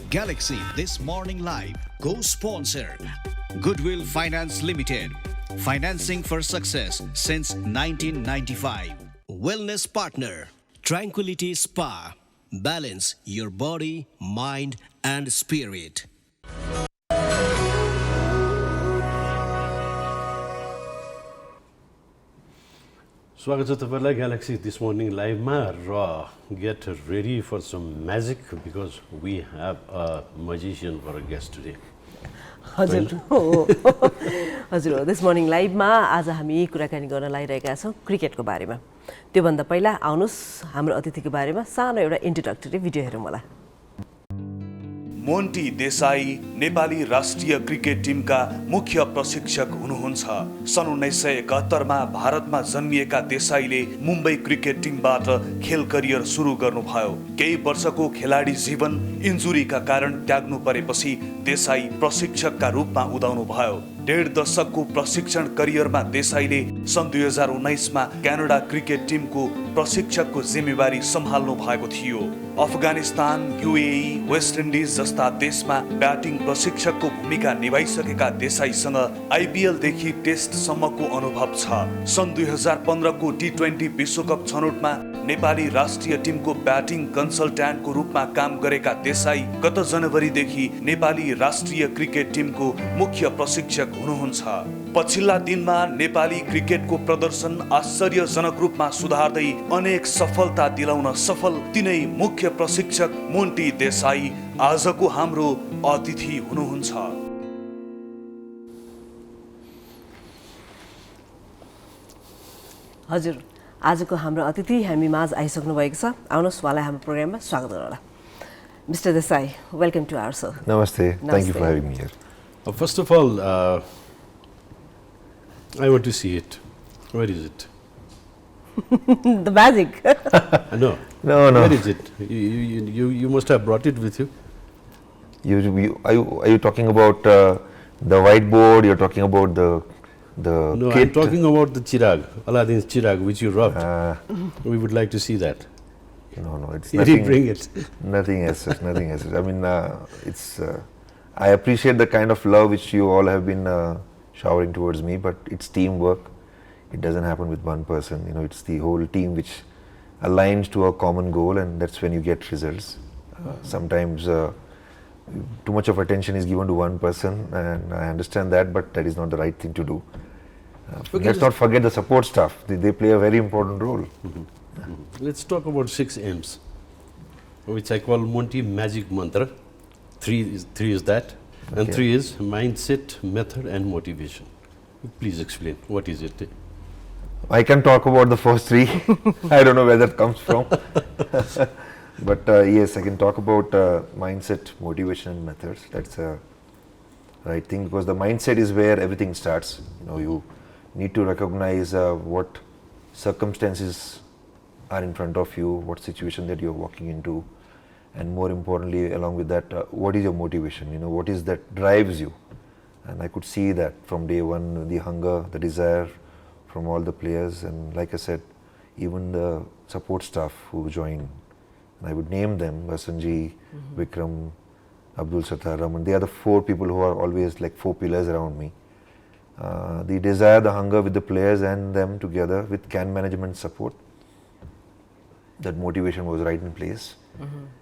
Galaxy This Morning Live, co-sponsor Goodwill Finance Limited, financing for success since 1995. Wellness partner Tranquility Spa, balance your body, mind and spirit. स्वागत छ तपाईलाई galaxy this morning लाइभमा र get ready for some magic because we have a magician for a guest today हजुर हो हजुर हो this morning लाइभमा आज हामी कुराकानी गर्न लागिरहेका छौँ क्रिकेटको बारेमा त्योभन्दा पहिला आउनुहोस् हाम्रो अतिथिको बारेमा सानो एउटा इन्ट्रोडक्टरी भिडियो हेरौँ होला मोन्टी देसाई नेपाली राष्ट्रिय क्रिकेट टिमका मुख्य प्रशिक्षक हुनुहुन्छ। सन् 1971 भारतमा जन्मिएका देसाईले मुम्बई क्रिकेट टिमबाट खेल करियर सुरु गर्नुभयो। केही वर्षको खेलाडी जीवन इन्जुरीका कारण त्याग्नु परेपछि देसाई प्रशिक्षकका रूपमा उदाउनु भयो। 1.5 दशकको प्रशिक्षण करियरमा देसाईले सन् 2019 मा क्यानाडा क्रिकेट टिमको प्रशिक्षकको जिम्मेवारी सम्हाल्नु भएको थियो। अफगानिस्तान, युएई, वेस्ट इन्डिज जस्ता देशमा ब्याटिङ प्रशिक्षकको भूमिका निभाइसकेका देसाईसँग आइपिएल देखि टेस्ट सम्मको अनुभव छ। सन् 2015 को टी20 विश्वकप छनौटमा नेपाली राष्ट्रिय टिमको ब्याटिङ कन्सल्ट्यान्टको रूपमा काम गरेका देसाई गत जनवरीदेखि नेपाली राष्ट्रिय क्रिकेट टिमको मुख्य प्रशिक्षक हुनुहुन्छ। पछिल्ला दिनमा नेपाली क्रिकेटको प्रदर्शन आश्चर्यजनक रूपमा सुधार्दै अनेक सफलता दिलाउन सफल तिनै मुख्य प्रशिक्षक मोन्टी देसाई आजको हाम्रो अतिथि हुनुहुन्छ। हजुर आजको हाम्रो अतिथि हामी माझ आइसक्नु भएको छ। आउनुहोस् उहाँलाई हाम्रो प्रोग्राममा स्वागत गरौँला। Mister Desai, welcome to our show. Namaste. Thank you for having me here. First of all I want to see it where is it the magic no No. Where is it you must have brought it with you Are you talking about the whiteboard? You're talking about the No, kit? I'm talking about the chirag, Aladdin's chirag, which you rubbed. We would like to see that. No, it's You nothing. didn't bring it. Nothing as such. Nothing as such. I mean, it's. I appreciate the kind of love which you all have been showering towards me, but it's teamwork. It doesn't happen with one person. You know, it's the whole team which aligns to a common goal, and that's when you get results. Sometimes too much of attention is given to one person, and I understand that, but that is not the right thing to do. Let's not forget the support staff. They play a very important role. Let's talk about 6 M's, which I call Monty Magic Mantra. Three is that, and Okay. 3 is mindset, method, and motivation. Please explain what is it. I can talk about the first 3. I don't know where that comes from. But yes, I can talk about mindset, motivation, and methods. That's a right thing, because the mindset is where everything starts. You know, you need to recognize what circumstances are in front of you, what situation that you're walking into, and more importantly, along with that, what is your motivation? You know, what is that drives you? And I could see that from day one, the hunger, the desire from all the players, and like I said, even the support staff who joined. And I would name them: Vasanji, Vikram, Abdul Sattar, Raman. They are the 4 people who are always like 4 pillars around me. The desire, the hunger with the players and them together with can management support. That motivation was right in place.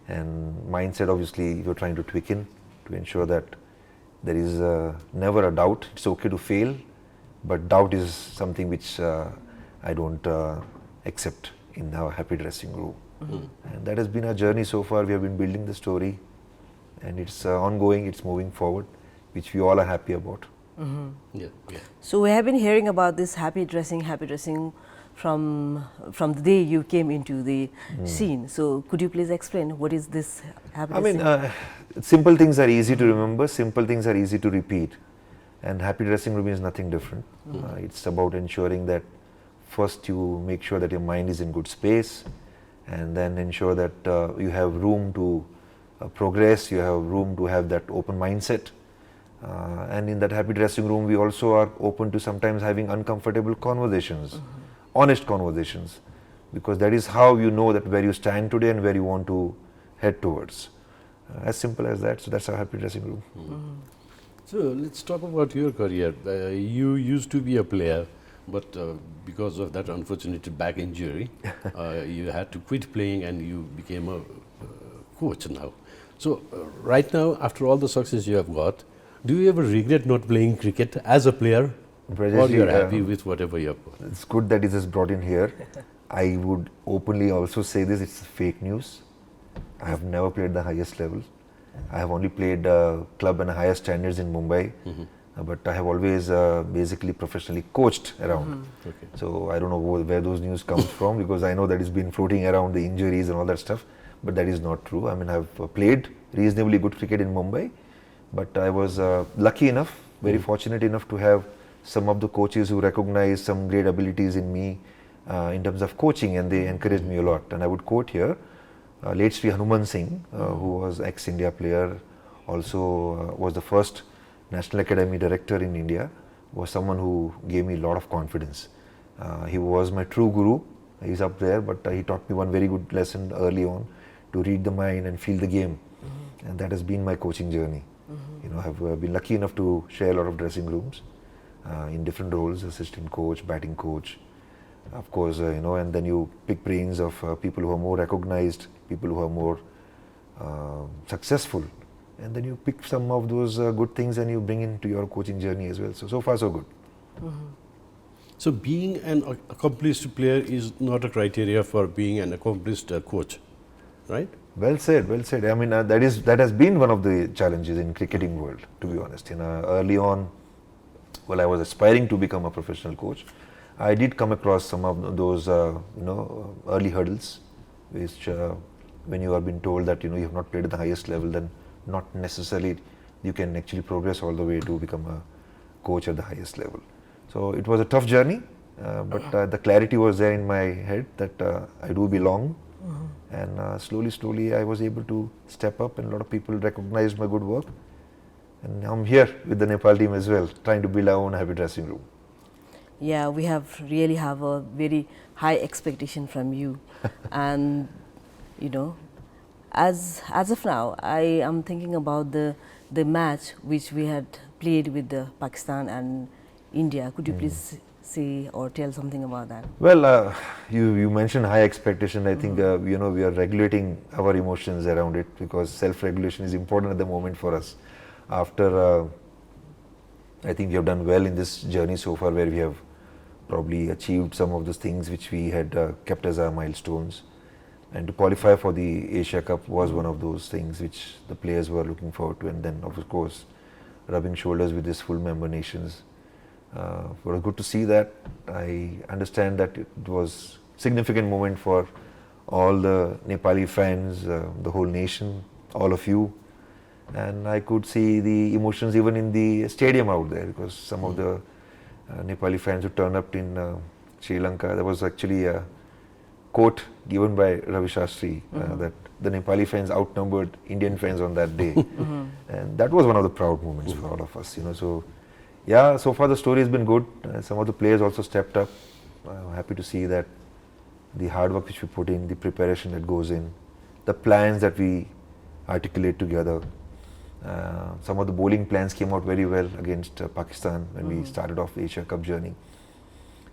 And mindset, obviously, you're trying to tweak in to ensure that there is never a doubt. It's okay to fail, but doubt is something which I don't accept in our happy dressing room. And that has been our journey so far. We have been building the story, and it's ongoing, it's moving forward, which we all are happy about. Yeah. So we have been hearing about this happy dressing from the day you came into the scene. So could you please explain what is this happy I mean, dressing? simple things are easy to remember, simple things are easy to repeat, and happy dressing room is nothing different. It's about ensuring that first you make sure that your mind is in good space, and then ensure that you have room to progress, you have room to have that open mindset. And in that happy dressing room, we also are open to sometimes having uncomfortable conversations, honest conversations, because that is how you know that where you stand today and where you want to head towards. As simple as that. So that's our happy dressing room. So let's talk about your career. You used to be a player, but because of that unfortunate back injury, you had to quit playing and you became a coach now. So right now, after all the success you have got, do you ever regret not playing cricket as a player, or you are happy with whatever you have got? It's good that it is brought in here. I would openly also say this, it's fake news. I have never played the highest level. I have only played club and higher standards in Mumbai, but I have always basically professionally coached around. Okay. So I don't know where those news comes from, because I know that it's been floating around, the injuries and all that stuff, but that is not true. I mean, I've played reasonably good cricket in Mumbai, but I was lucky enough, very fortunate enough to have some of the coaches who recognized some great abilities in me in terms of coaching, and they encouraged me a lot. And I would quote here late Sri Hanuman Singh, who was ex-India player, also was the first National Academy director in India, was someone who gave me a lot of confidence. He was my true guru. He's up there, but he taught me one very good lesson early on, to read the mind and feel the game. And that has been my coaching journey. You know, I've been lucky enough to share a lot of dressing rooms in different roles, assistant coach, batting coach, of course, you know, and then you pick brains of people who are more recognized, people who are more successful, and then you pick some of those good things and you bring into your coaching journey as well. So far so good. So being an accomplished player is not a criteria for being an accomplished coach, right? Well said, well said. I mean, that has been one of the challenges in cricketing world, to be honest. You know, early on, while I was aspiring to become a professional coach, I did come across some of those, early hurdles, which when you have been told that, you know, you have not played at the highest level, then not necessarily you can actually progress all the way to become a coach at the highest level. So it was a tough journey, but the clarity was there in my head that I do belong. And slowly I was able to step up, and a lot of people recognized my good work. And I'm here with the Nepal team as well, trying to build our own happy dressing room. Yeah, we really have a very high expectation from you. And you know, as of now, I am thinking about the match which we had played with the Pakistan and India. Could you please say or tell something about that? Well, you mentioned high expectation. I think we are regulating our emotions around it, because self-regulation is important at the moment for us. After I think we have done well in this journey so far, where we have probably achieved some of those things which we had kept as our milestones. And to qualify for the Asia Cup was one of those things which the players were looking forward to. And then, of course, rubbing shoulders with these full member nations. It was good to see that. I understand that it was a significant moment for all the Nepali fans, the whole nation, all of you. And I could see the emotions even in the stadium out there, because some of the Nepali fans who turned up in Sri Lanka, there was actually a quote given by Ravi Shastri that the Nepali fans outnumbered Indian fans on that day. And that was one of the proud moments for all of us, you know. So yeah, so far the story has been good. Some of the players also stepped up. I'm happy to see that the hard work which we put in, the preparation that goes in, the plans that we articulate together. Some of the bowling plans came out very well against Pakistan when we started off the Asia Cup journey.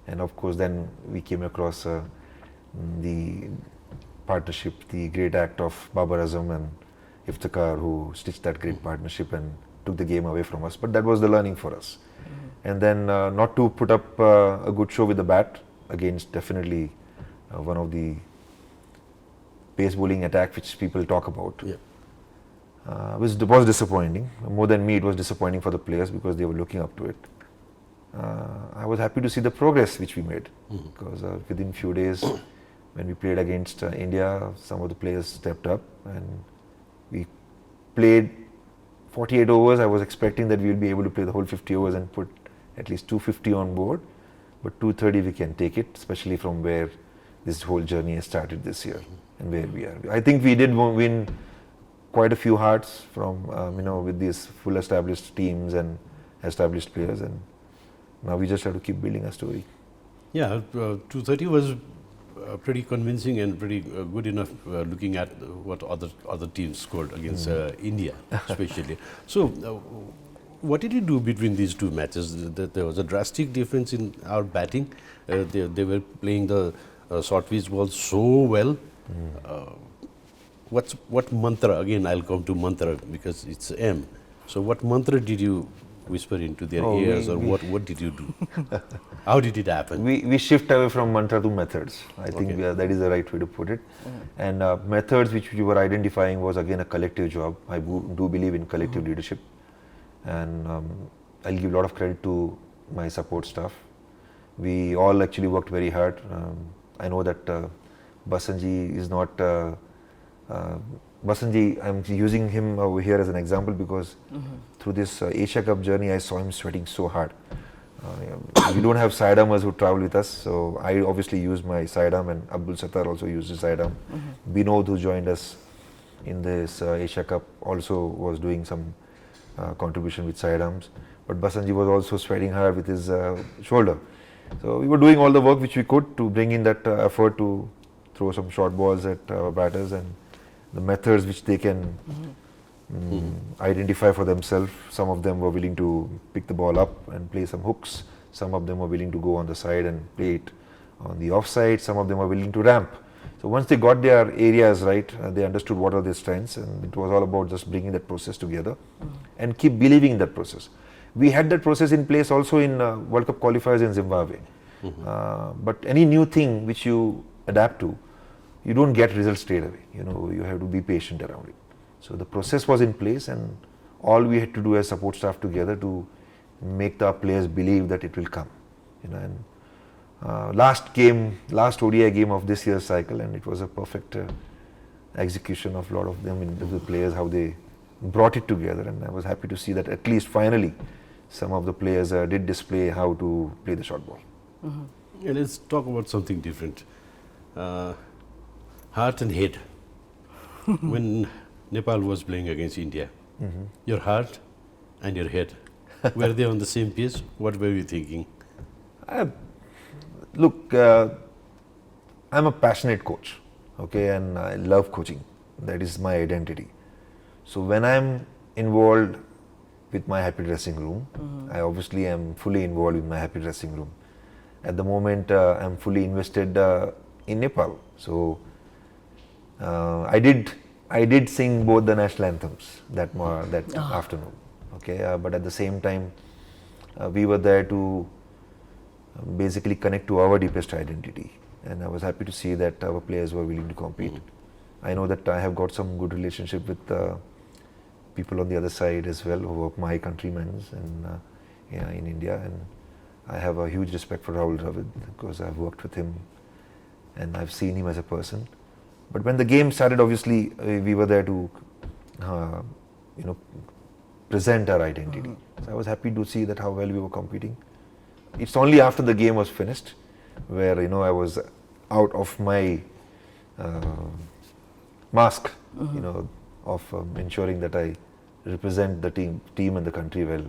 And of course then we came across the partnership, the great act of Babar Azam and Iftikhar, who stitched that great partnership and took the game away from us. But that was the learning for us. And then not to put up a good show with the bat against definitely one of the pace bowling attack which people talk about. Yeah. Was disappointing. More than me, it was disappointing for the players, because they were looking up to it. I was happy to see the progress which we made, because within few days when we played against India, some of the players stepped up and we played 48 overs. I was expecting that we would be able to play the whole 50 overs and put at least 250 on board, but 230 we can take it, especially from where this whole journey has started this year and where we are. I think we did win quite a few hearts from with these full established teams and established players, and now we just have to keep building our story. Yeah, 230 was pretty convincing and pretty good enough looking at what other teams scored against India, especially. So, what did you do between these two matches? There was a drastic difference in our batting. They were playing the short pitch ball so well. What mantra? Again, I'll come to mantra because it's M. So, what mantra did you whisper into their ears, or what did you do? How did it happen? We shift away from mantra to methods. I think that is the right way to put it. And methods which we were identifying was again a collective job. I do believe in collective leadership, and I'll give a lot of credit to my support staff. We all actually worked very hard. I know that Basanji is not Basanji, I'm using him over here as an example because through this Asia Cup journey, I saw him sweating so hard. We don't have sidearmers who travel with us, so I obviously used my sidearm, and Abdul Sattar also used his sidearm. Binod, who joined us in this Asia Cup, also was doing some contribution with sidearms. But Basanji was also sweating hard with his shoulder. So we were doing all the work which we could to bring in that effort to throw some short balls at our batters, and the methods which they can identify for themselves. Some of them were willing to pick the ball up and play some hooks. Some of them were willing to go on the side and play it on the offside. Some of them were willing to ramp. So once they got their areas right, they understood what are their strengths, and it was all about just bringing that process together and keep believing in that process. We had that process in place also in World Cup qualifiers in Zimbabwe. But any new thing which you adapt to, you don't get results straight away. You have to be patient around it. So the process was in place, and all we had to do as support staff together to make the players believe that it will come. And last ODI game of this year's cycle, and it was a perfect execution of a lot of them, the players, how they brought it together, and I was happy to see that at least finally some of the players did display how to play the short ball. Yeah, let's talk about something different. Heart and head. When Nepal was playing against India, your heart and your head, were they on the same page? What were you thinking? Look, I'm a passionate coach, okay, and I love coaching. That is my identity. So when I'm involved with my happy dressing room, I obviously am fully involved with my happy dressing room. At the moment, I'm fully invested in Nepal. So I did sing both the national anthems that afternoon. Okay, but at the same time, we were there to basically connect to our deepest identity, and I was happy to see that our players were willing to compete. I know that I have got some good relationship with people on the other side as well, who are my countrymen in India, and I have a huge respect for Rahul Dravid because I've worked with him and I've seen him as a person. But when the game started, obviously we were there to present our identity. So I was happy to see that how well we were competing. It's only after the game was finished where I was out of my mask, of ensuring that I represent the team and the country well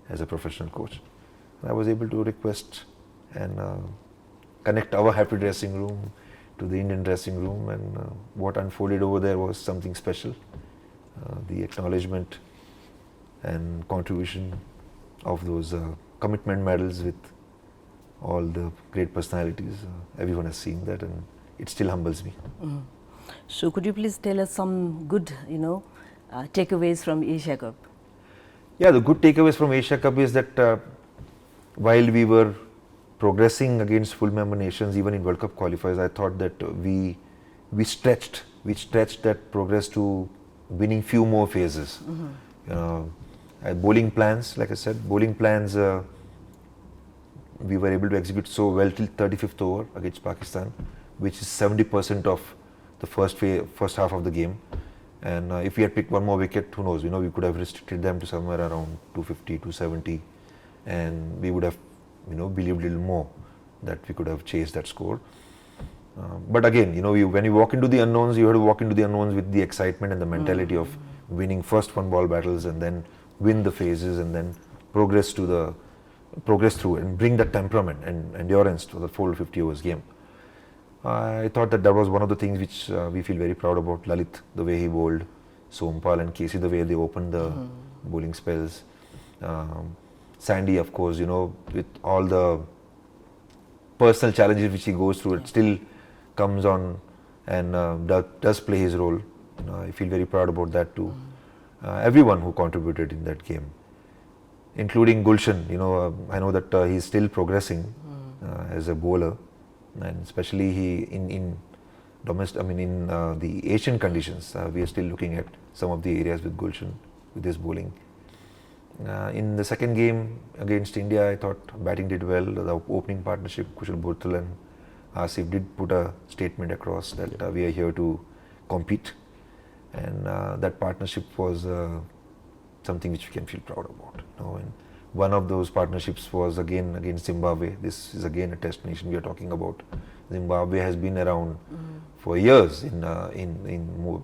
as a professional coach. And I was able to request and connect our happy dressing room to the Indian dressing room, and what unfolded over there was something special. The acknowledgement and contribution of those commitment medals with all the great personalities. Everyone has seen that, and it still humbles me. So could you please tell us some good, takeaways from Asia Cup? Yeah, the good takeaways from Asia Cup is that while we were progressing against full member nations, even in World Cup qualifiers, I thought that we stretched that progress to winning few more phases. Bowling plans, like I said, we were able to execute so well till 35th over against Pakistan, which is 70% of the first half of the game. And if we had picked one more wicket, who knows, we could have restricted them to somewhere around 250, 270, and we would have, believed a little more that we could have chased that score. But again, when you walk into the unknowns, you have to walk into the unknowns with the excitement and the mentality of winning first one ball battles and then win the phases and then progress through and bring that temperament and endurance to the full 50 overs game. I thought that was one of the things which we feel very proud about. Lalit, the way he bowled, Sompal and Casey, the way they opened the bowling spells. Sandy, of course, with all the personal challenges which he goes through, it still comes on and does play his role. I feel very proud about that too. Everyone who contributed in that game, including Gulshan. I know that he's still progressing as a bowler, and especially he in the Asian conditions, we are still looking at some of the areas with Gulshan with his bowling. In the second game against India, I thought batting did well. The opening partnership, Kushal Bhurtal and Asif, did put a statement across that we are here to compete, and that partnership was something which we can feel proud about. And one of those partnerships was again against Zimbabwe. This is again a test nation we are talking about. Zimbabwe has been around for years in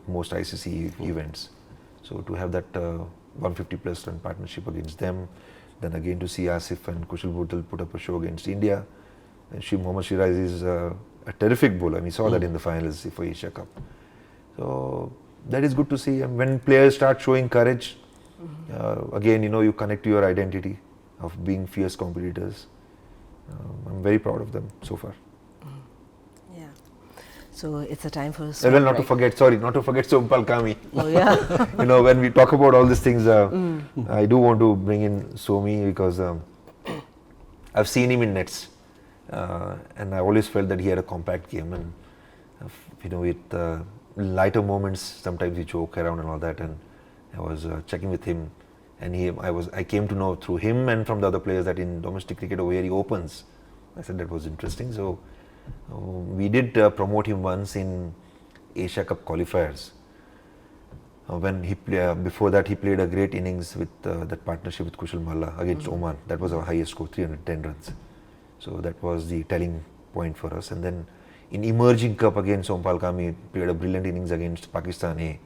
most ICC events. So to have that 150 plus run partnership against them, then again to see Asif and Kushal Bhurtal put up a show against India. And Mohammad Shiraz is a terrific bowler. We saw that in the finals for Asia Cup. So that is good to see. And when players start showing courage, again, you connect to your identity of being fierce competitors. I'm very proud of them so far. Yeah. So it's a time for a well, not to forget Sompal Kami. Oh yeah. When we talk about all these things, I do want to bring in Somi because I've seen him in nets, and I always felt that he had a compact game, and with lighter moments, sometimes he joke around and all that, and I was checking with him, and I came to know through him and from the other players that in domestic cricket where he opens. I said that was interesting. So we did promote him once in Asia Cup qualifiers. When before that he played a great innings with that partnership with Kushal Malla against Oman. That was our highest score, 310 runs. So that was the telling point for us. And then in Emerging Cup against Sompal Kami, played a brilliant innings against Pakistan A.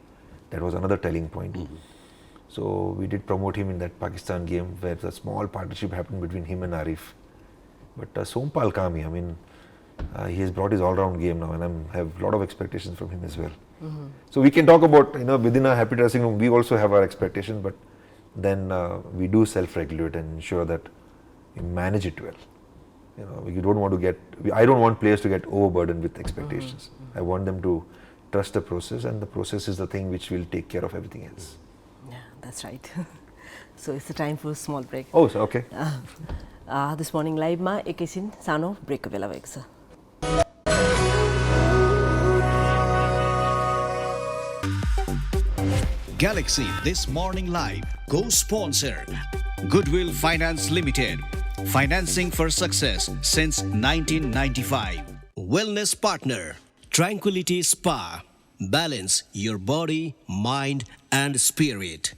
That was another telling point. So we did promote him in that Pakistan game where a small partnership happened between him and Arif. But Sompal Kami, he has brought his all-round game now, and I have a lot of expectations from him as well. So we can talk about, within a happy dressing room, we also have our expectations, but then we do self-regulate and ensure that we manage it well. I don't want players to get overburdened with expectations. I want them to trust the process, and the process is the thing which will take care of everything else. Yeah, that's right. So it's a time for a small break. Oh, so okay. This morning live ma एकैछिन सानो ब्रेकको बेला भएको छ. Galaxy This Morning Live co-sponsor Goodwill Finance Limited. Financing for success since 1995. Wellness partner Tranquility Spa. Balance your body, mind and spirit.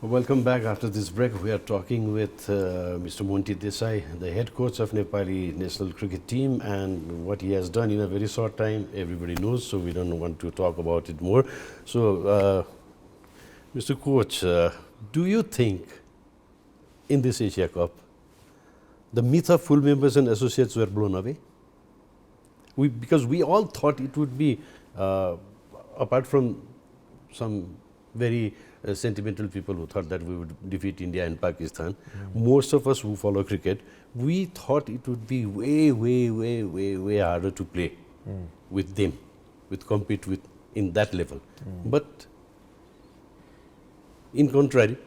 Welcome back. After this break, we are talking with Mr. Monty Desai, the head coach of Nepali national cricket team, and what he has done in a very short time, everybody knows, so we don't want to talk about it more. So, Mr. Coach, do you think in this Asia Cup, the myth of full members and associates were blown away? Because we all thought it would be, apart from some very sentimental people who thought that we would defeat India and Pakistan, most of us who follow cricket, we thought it would be way harder to play with them, compete with in that level. But in contrary,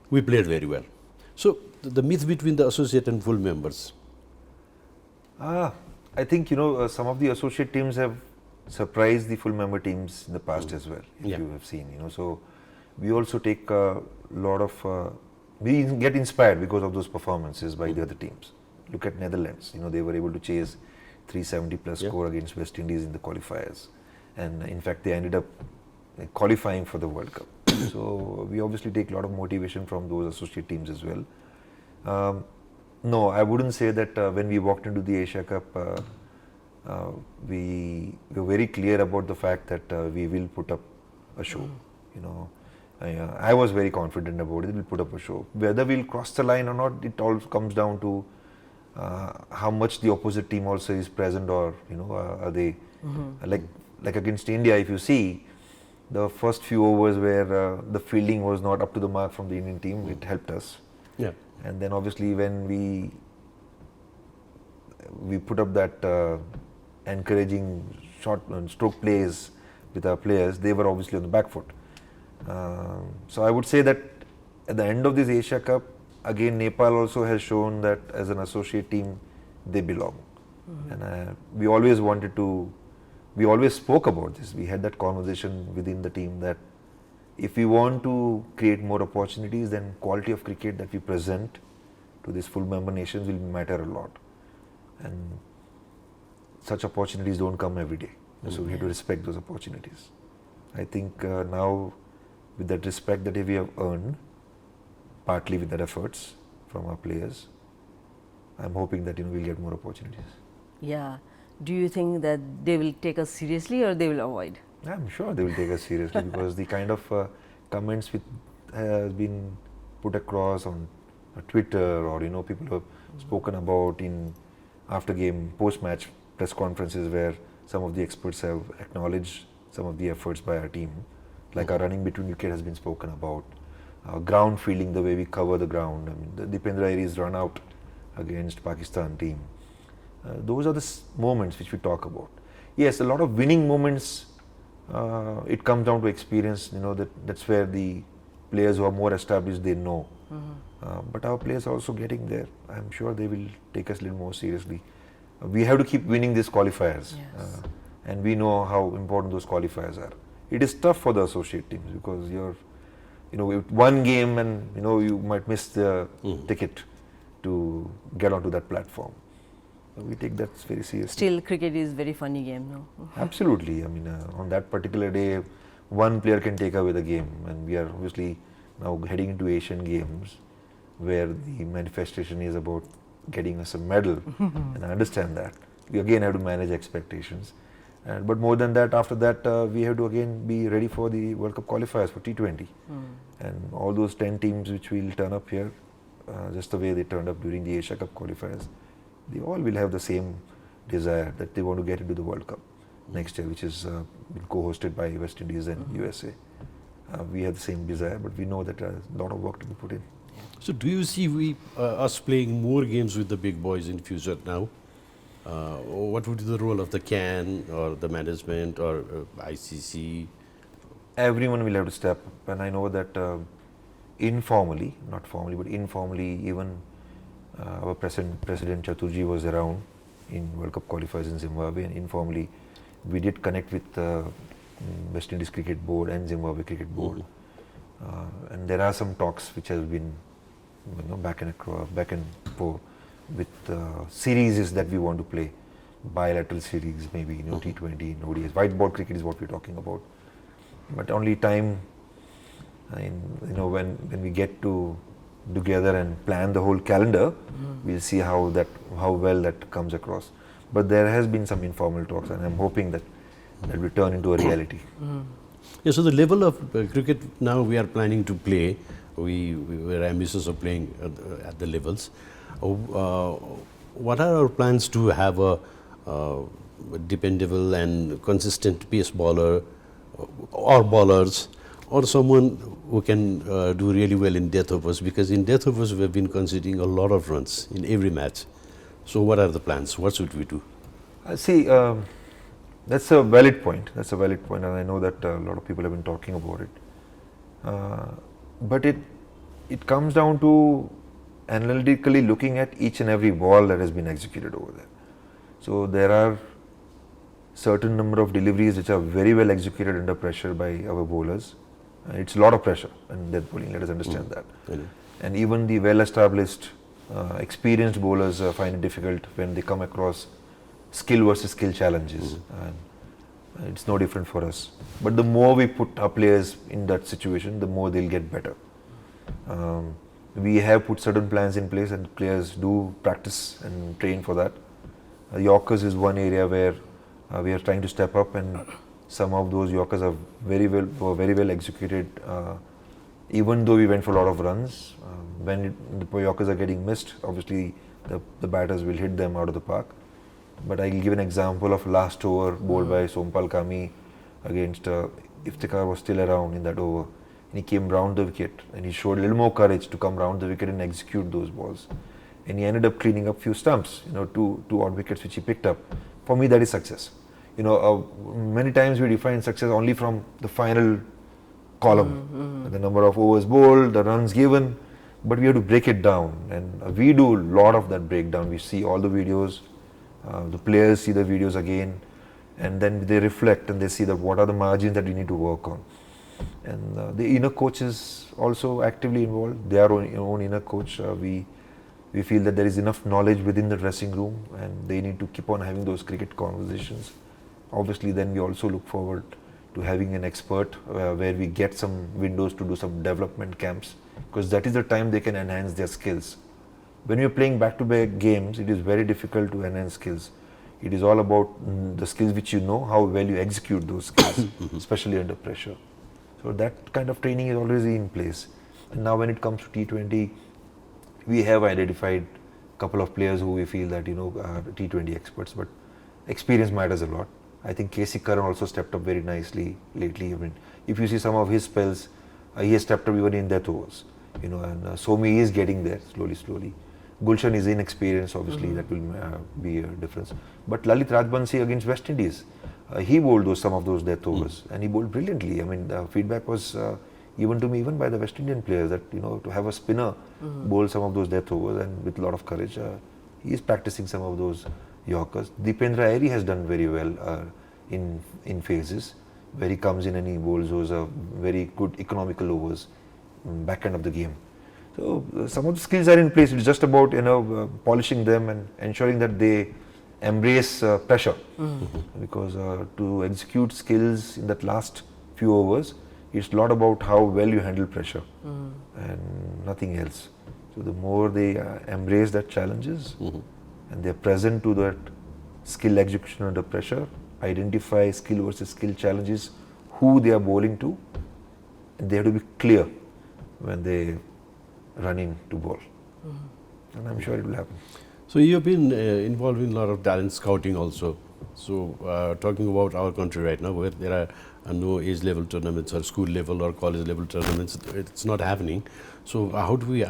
we played very well. So the myth between the associate and full members. I think some of the associate teams have surprised the full member teams in the past as well. If you have seen, so we also take a lot of. We get inspired because of those performances by the other teams. Look at Netherlands. They were able to chase 370 plus score against West Indies in the qualifiers, and in fact they ended up qualifying for the World Cup. So we obviously take a lot of motivation from those associate teams as well. No, I wouldn't say that when we walked into the Asia Cup, we were very clear about the fact that we will put up a show. I was very confident about it. We'll put up a show. Whether we'll cross the line or not, it all comes down to how much the opposite team also is present, or are they like against India? If you see the first few overs where the fielding was not up to the mark from the Indian team, it helped us. Yeah. And then obviously when we put up that encouraging short stroke plays with our players, they were obviously on the back foot. So I would say that at the end of this Asia Cup, again Nepal also has shown that as an associate team they belong. And we always spoke about this. We had that conversation within the team that if we want to create more opportunities, then quality of cricket that we present to these full member nations will matter a lot. And such opportunities don't come every day. So we have to respect those opportunities. I think now with that respect that we have earned, partly with the efforts from our players, I'm hoping that we'll get more opportunities. Yeah. Do you think that they will take us seriously or they will avoid? I'm sure they will take us seriously because the kind of comments which has been put across on Twitter, or people have spoken about in after game post-match press conferences where some of the experts have acknowledged some of the efforts by our team, like our running between wicket has been spoken about, ground fielding, the way we cover the ground. I mean, the Dipendra Airie's run out against Pakistan team. Those are the moments which we talk about. Yes, a lot of winning moments. It comes down to experience. That's where the players who are more established, they know. But our players are also getting there. I'm sure they will take us a little more seriously. We have to keep winning these qualifiers, and we know how important those qualifiers are. It is tough for the associate teams because you're, with one game and you might miss the ticket to get onto that platform. We take that very seriously. Still, cricket is very funny game, no? Absolutely. I mean, on that particular day, one player can take away the game, and we are obviously now heading into Asian Games, where the manifestation is about getting us a medal, and I understand that. We again have to manage expectations, but more than that, after that, we have to again be ready for the World Cup qualifiers for T20, and all those 10 teams which will turn up here, just the way they turned up during the Asia Cup qualifiers. They all will have the same desire that they want to get into the World Cup next year, which is been co-hosted by West Indies and USA. We have the same desire, but we know that there's a lot of work to be put in. So do you see us playing more games with the big boys in future now? What would be the role of the CAN or the management or ICC? Everyone will have to step up, and I know that informally, not formally, but informally, even our President Chaturji was around in World Cup qualifiers in Zimbabwe, and informally we did connect with West Indies Cricket Board and Zimbabwe Cricket Board, and there are some talks which have been back and forth with series that we want to play, bilateral series, maybe T20, ODIs. Whiteboard cricket is what we're talking about, but only time, when we get together and plan the whole calendar, we'll see how well that comes across. But there has been some informal talks, and I'm hoping that will turn into a reality. Yeah, so the level of cricket now we are planning to play, we were ambitious of playing at the levels. What are our plans to have a dependable and consistent pace bowler or bowlers, or someone who can do really well in death overs? Because in death overs we have been conceding a lot of runs in every match. So what are the plans? What should we do? See, that's a valid point. And I know that a lot of people have been talking about it. But it comes down to analytically looking at each and every ball that has been executed over there. So there are certain number of deliveries which are very well executed under pressure by our bowlers. It's a lot of pressure and death bowling, let us understand that. And even the well-established, experienced bowlers find it difficult when they come across skill versus skill challenges. And it's no different for us. But the more we put our players in that situation, the more they'll get better. We have put certain plans in place, and players do practice and train for that. Yorkers is one area where we are trying to step up, and some of those Yorkers are very well executed even though we went for a lot of runs, when the Yorkers are getting missed, obviously the batters will hit them out of the park. But I'll give an example of last over bowled by Sompal Kami against Iftikhar was still around in that over. And he came round the wicket and he showed a little more courage to come round the wicket and execute those balls. And he ended up cleaning up few stumps, two odd wickets which he picked up. For me, that is success. Many times we define success only from the final column, the number of overs bowled, the runs given, but we have to break it down, and we do a lot of that breakdown. We see all the videos, the players see the videos again, and then they reflect and they see that what are the margins that we need to work on. And the inner coach is also actively involved. They are own inner coach. We feel that there is enough knowledge within the dressing room, and they need to keep on having those cricket conversations. Obviously, then we also look forward to having an expert where we get some windows to do some development camps, because that is the time they can enhance their skills. When you're playing back-to-back games, it is very difficult to enhance skills. It is all about the skills which you know, how well you execute those skills, especially under pressure. So that kind of training is always in place. And now when it comes to T20, we have identified a couple of players who we feel that are T20 experts, but experience matters a lot. I think KC Karan also stepped up very nicely lately. I mean, if you see some of his spells, he has stepped up even in death overs. And Somi is getting there slowly. Gulshan is inexperienced, obviously, that will be a difference. But Lalit Rajbansi against West Indies, he bowled some of those death overs, and he bowled brilliantly. I mean, the feedback was given to me even by the West Indian players that to have a spinner bowl some of those death overs and with a lot of courage. He is practicing some of those Yorkers. Dipendra Airy has done very well in phases where he comes in and he bowls those very good economical overs back end of the game. So some of the skills are in place. It's just about polishing them and ensuring that they embrace pressure, because to execute skills in that last few overs, it's a lot about how well you handle pressure and nothing else. So the more they embrace that challenges and they're present to that skill execution under pressure, identify skill versus skill challenges, who they are bowling to, and they have to be clear when they run in to bowl. And I'm sure it will happen. So you have been involved in a lot of talent scouting also. So talking about our country right now, where there are no age level tournaments or school level or college level tournaments, it's not happening. So how do we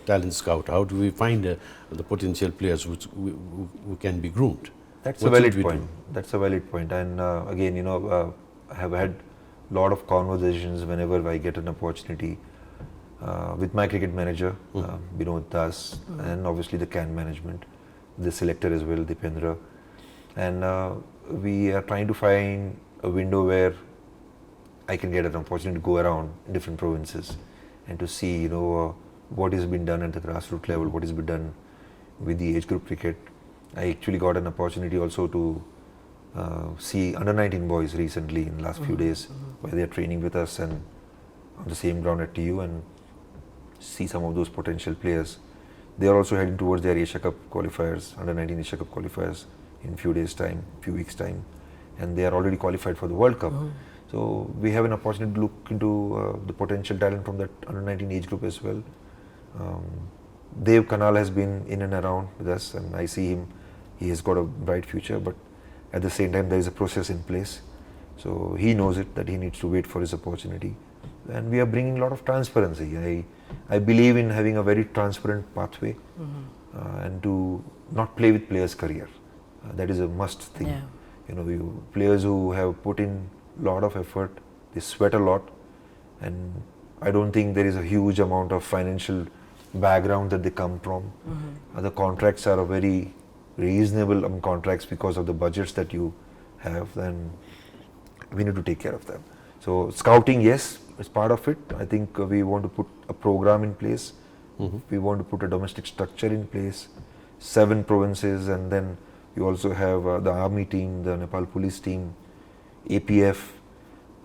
talent scout? How do we find the potential players who can be groomed? That's a valid point. That's a valid point. And again, I have had a lot of conversations whenever I get an opportunity with my cricket manager, Binod Das, and obviously the CAN management, the selector as well, Dipendra. And we are trying to find a window where I can get an opportunity to go around different provinces and to see, what has been done at the grassroots level, what has been done with the age group cricket. I actually got an opportunity also to see under-19 boys recently in the last few days, where they are training with us and on the same ground at TU, and see some of those potential players. They are also heading towards their Asia Cup qualifiers, under-19 Asia Cup qualifiers in few weeks time, and they are already qualified for the World Cup. So we have an opportunity to look into the potential talent from that under-19 age group as well. Dev Kanal has been in and around with us, and I see him. He has got a bright future, but at the same time there is a process in place. So he knows it, that he needs to wait for his opportunity. And we are bringing a lot of transparency. I believe in having a very transparent pathway and to not play with players' career. That is a must thing. Yeah. Players who have put in a lot of effort, they sweat a lot, and I don't think there is a huge amount of financial background that they come from. The contracts are a very reasonable contracts because of the budgets that you have, and we need to take care of them. So scouting, yes, is part of it. I think we want to put a program in place. We want to put a domestic structure in place, 7 provinces, and then you also have the army team, the Nepal police team, APF.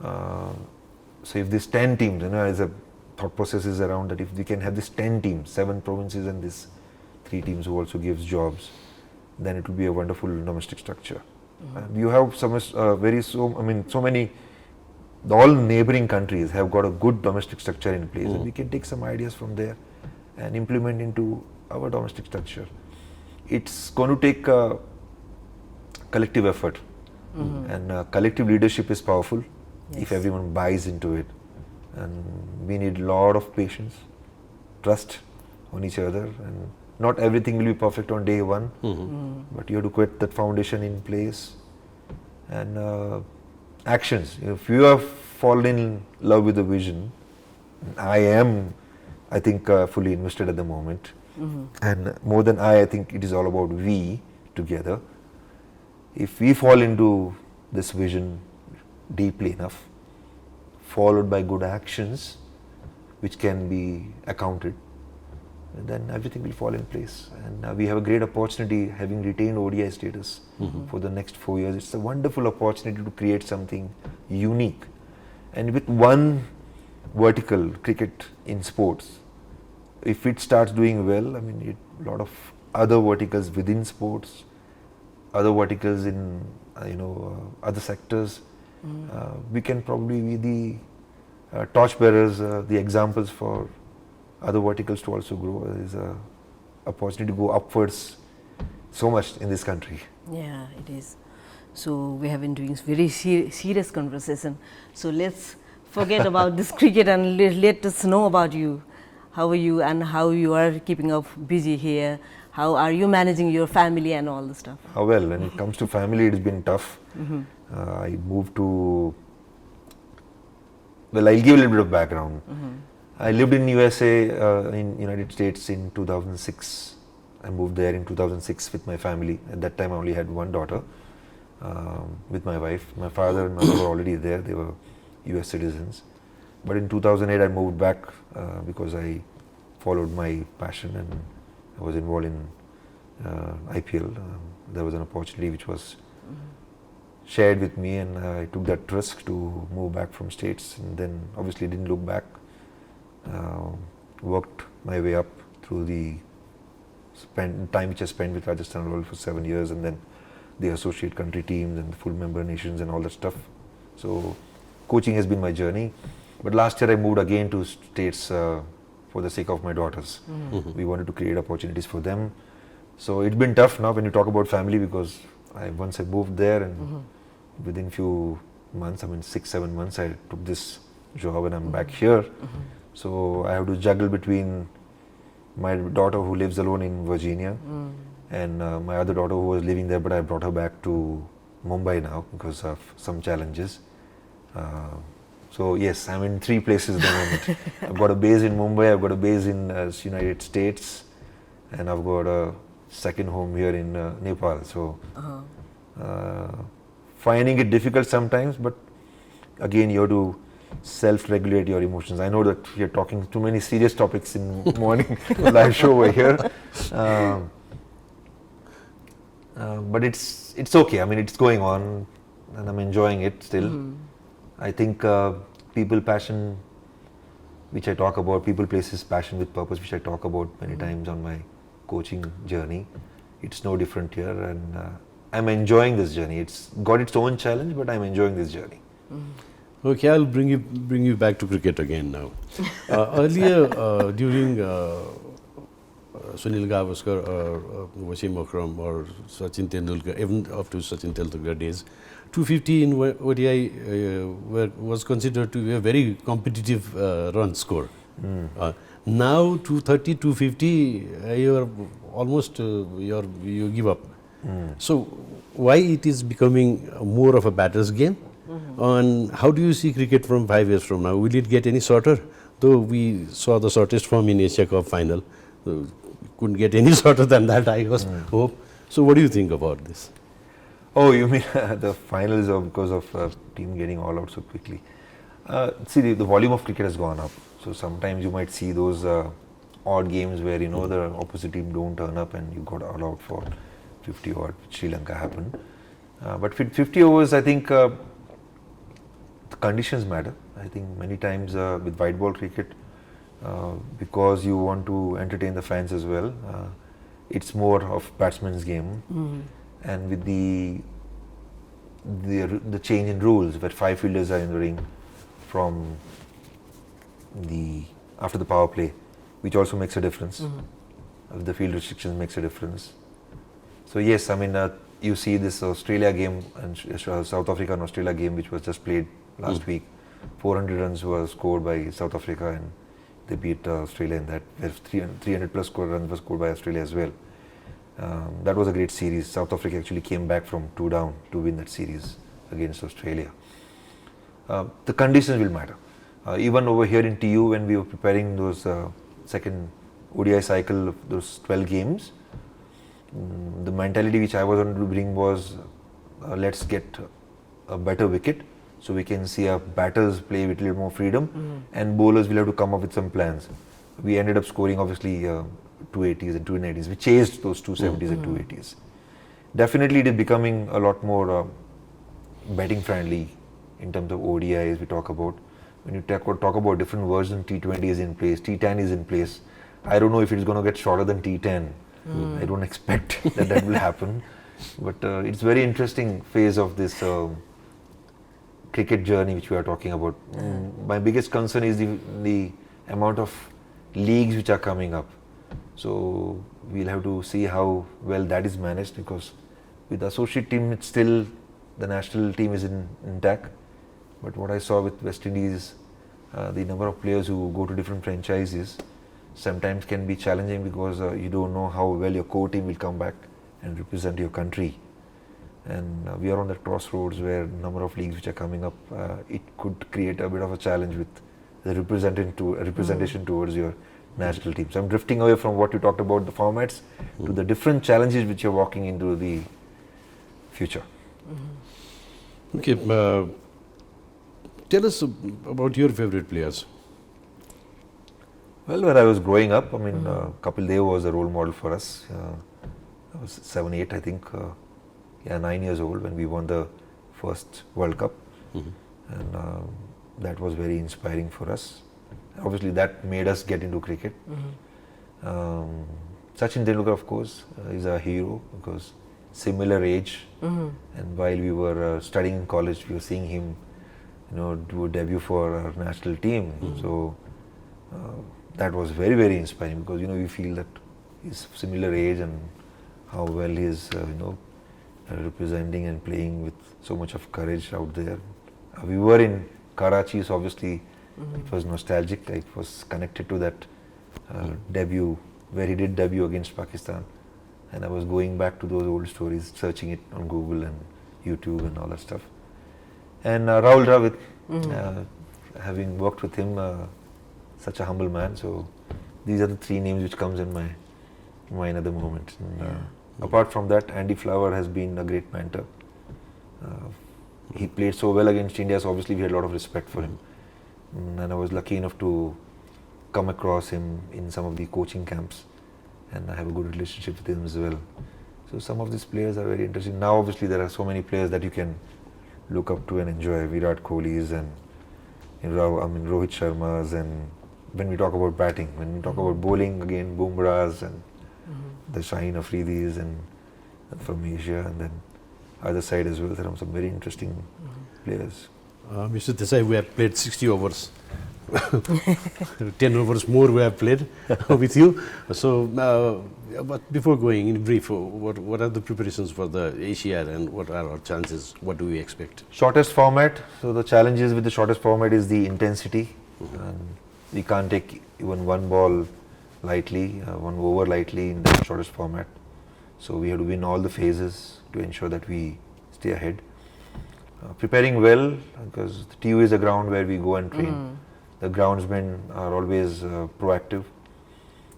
So if these 10 teams, as a thought process is around that, if we can have this 10 teams, 7 provinces and this 3 teams who also gives jobs, then it will be a wonderful domestic structure. You have so many all neighboring countries have got a good domestic structure in place, and we can take some ideas from there and implement into our domestic structure. It's going to take collective effort, and collective leadership is powerful if everyone buys into it. And we need a lot of patience, trust on each other, and not everything will be perfect on day one, but you have to put that foundation in place. And actions. If you have fallen in love with the vision, I think, fully invested at the moment. And more than I think it is all about we together. If we fall into this vision deeply enough, followed by good actions, which can be accounted, then everything will fall in place. And we have a great opportunity having retained ODI status for the next 4 years. It's a wonderful opportunity to create something unique. And with one vertical, cricket in sports, if it starts doing well, I mean, a lot of other verticals within sports, other verticals in other sectors, we can probably be the torchbearers, the examples for other verticals to also grow. There is a opportunity to go upwards so much in this country. Yeah, it is. So we have been doing very serious conversation. So let's forget about this cricket and let us know about you. How are you and how you are keeping up busy here? How are you managing your family and all the stuff? Well, when it comes to family, it's been tough. I moved to, well, I'll give a little bit of background. I lived in USA, in United States in 2006. I moved there in 2006 with my family. At that time I only had one daughter with my wife. My father and mother were already there, they were US citizens. But in 2008 I moved back because I followed my passion and I was involved in IPL. There was an opportunity which was shared with me, and I took that risk to move back from States, and then obviously didn't look back. Worked my way up through the time which I spent with Rajasthan Royals for 7 years, and then the associate country teams and the full member nations and all that stuff. So coaching has been my journey. But last year I moved again to States for the sake of my daughters. We wanted to create opportunities for them. So it's been tough now when you talk about family, because once I moved there, and within few months, I mean 6-7 months, I took this job and I'm back here. So I have to juggle between my daughter who lives alone in Virginia and my other daughter who was living there, but I brought her back to Mumbai now because of some challenges. So yes, I'm in 3 places at the moment. I've got a base in Mumbai, I've got a base in United States, and I've got a second home here in Nepal. So finding it difficult sometimes, but again you have to self-regulate your emotions. I know that we are talking too many serious topics in morning live show over here, but it's okay. I mean, it's going on, and I'm enjoying it still. I think people passion, which I talk about, people places passion with purpose, which I talk about many times on my coaching journey. It's no different here, and I'm enjoying this journey. It's got its own challenge, but I'm enjoying this journey. Okay, I'll bring you back to cricket again now. Earlier, during Sunil Gavaskar or Wasim Akram or Sachin Tendulkar, even up to Sachin Tendulkar days, 250 in ODI was considered to be a very competitive run score. Now 230, 250, you are almost you give up. So why it is becoming more of a batter's game? And how do you see cricket from 5 years from now? Will it get any shorter? Though we saw the shortest form in Asia Cup final, couldn't get any shorter than that, I hope. So what do you think about this? Oh, you mean the finals are because of team getting all out so quickly? See, the volume of cricket has gone up. So sometimes you might see those odd games where the opposite team don't turn up and you got all out for 50 odd, which Sri Lanka happened. But 50 overs, I think the conditions matter. I think many times with white ball cricket, because you want to entertain the fans as well, it's more of batsman's game. And with the change in rules, where 5 fielders are in the ring, from after the power play, which also makes a difference. The field restrictions makes a difference. So yes, I mean, you see this Australia game and South Africa and Australia game, which was just played last week. 400 runs were scored by South Africa, and they beat Australia in that. 300 plus runs were scored by Australia as well. That was a great series. South Africa actually came back from 2 down to win that series against Australia. The conditions will matter. Even over here in TU, when we were preparing those second ODI cycle of those 12 games, the mentality which I was going to bring was let's get a better wicket so we can see our batters play with a little more freedom, and bowlers will have to come up with some plans. We ended up scoring obviously 280s and 290s. We chased those 270s and 280s. Definitely it is becoming a lot more betting friendly in terms of ODIs we talk about. When you talk about different versions, T20 is in place, T10 is in place. I don't know if it's going to get shorter than T10. I don't expect that will happen. But it's very interesting phase of this cricket journey which we are talking about. My biggest concern is the amount of leagues which are coming up. So we'll have to see how well that is managed, because with the associate team, it's still the national team is intact. But what I saw with West Indies, the number of players who go to different franchises sometimes can be challenging, because you don't know how well your core team will come back and represent your country. And we are on the crossroads where number of leagues which are coming up, it could create a bit of a challenge with the representation towards your national team. So I'm drifting away from what you talked about, the formats, to the different challenges which you're walking into the future. Okay, tell us about your favorite players. Well, when I was growing up, I mean, Kapil Dev was a role model for us. I was 7, 8, I think, 9 years old when we won the first World Cup. And that was very inspiring for us. Obviously, that made us get into cricket. Sachin Tendulkar, of course, is a hero, because similar age. And while we were studying in college, we were seeing him, do a debut for our national team. So that was very, very inspiring, because we feel that he's similar age and how well he is, representing and playing with so much of courage out there. We were in Karachi, so obviously it was nostalgic. It was connected to that debut, where he did debut against Pakistan. And I was going back to those old stories, searching it on Google and YouTube and all that stuff. And Rahul Dravid, having worked with him, such a humble man. So these are the 3 names which comes in my mind at the moment. And, apart from that, Andy Flower has been a great mentor. He played so well against India, so obviously we had a lot of respect for him. And I was lucky enough to come across him in some of the coaching camps, and I have a good relationship with him as well. So some of these players are very interesting. Now obviously there are so many players that you can look up to and enjoy. Virat Kohli's and Rohit Sharma's, and when we talk about batting, when we talk about bowling, again Bumrah's and the Shaheen Afridis and from Asia, and then other side as well, there are some very interesting players. Mr. Desai, we have played 60 overs. 10 overs more we have played with you. So, but before going in brief, what are the preparations for the Asia, and what are our chances? What do we expect? Shortest format. So the challenges with the shortest format is the intensity. And we can't take even one ball lightly, one over lightly in the shortest format. So we have to win all the phases to ensure that we stay ahead. Preparing well, because the TU is a ground where we go and train. The groundsmen are always proactive.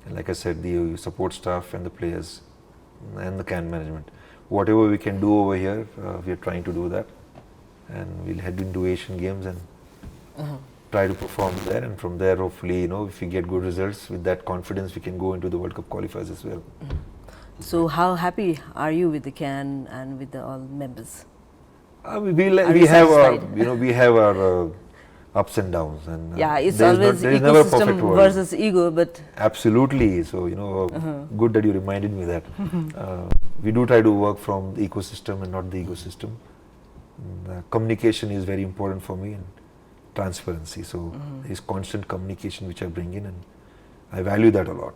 And like I said, the support staff and the players and the camp management. Whatever we can do over here, we are trying to do that. And we'll head into Asian Games and try to perform there. And from there, hopefully, if we get good results, with that confidence, we can go into the World Cup qualifiers as well. So how happy are you with the CAN and with the all members? We have our ups and downs, and it's always ecosystem versus ego, but absolutely. So good that you reminded me that we do try to work from the ecosystem and not the ecosystem. Communication is very important for me, and transparency. So there is constant communication which I bring in, and I value that a lot.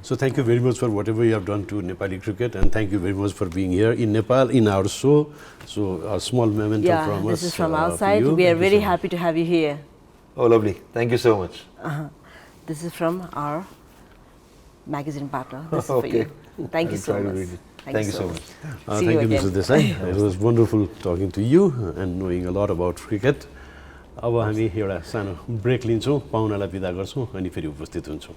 So thank you very much for whatever you have done to Nepali cricket, and thank you very much for being here in Nepal in our show. So a small memento Yeah, from us. this is from our for side. you. We are Thank you very so much. happy to have you here. Oh, lovely. Thank you so much. This is from our magazine partner. This is for Okay. you. Thank you I'll so try to much. read it. Thank you so much. See Thank you, again. Mr. Desai. It was wonderful talking to you and knowing a lot about cricket. अब हामी एउटा सानो break लिन्छौँ, पाहुनालाई बिदा गर्छौँ अनि फेरि उपस्थित हुन्छौँ.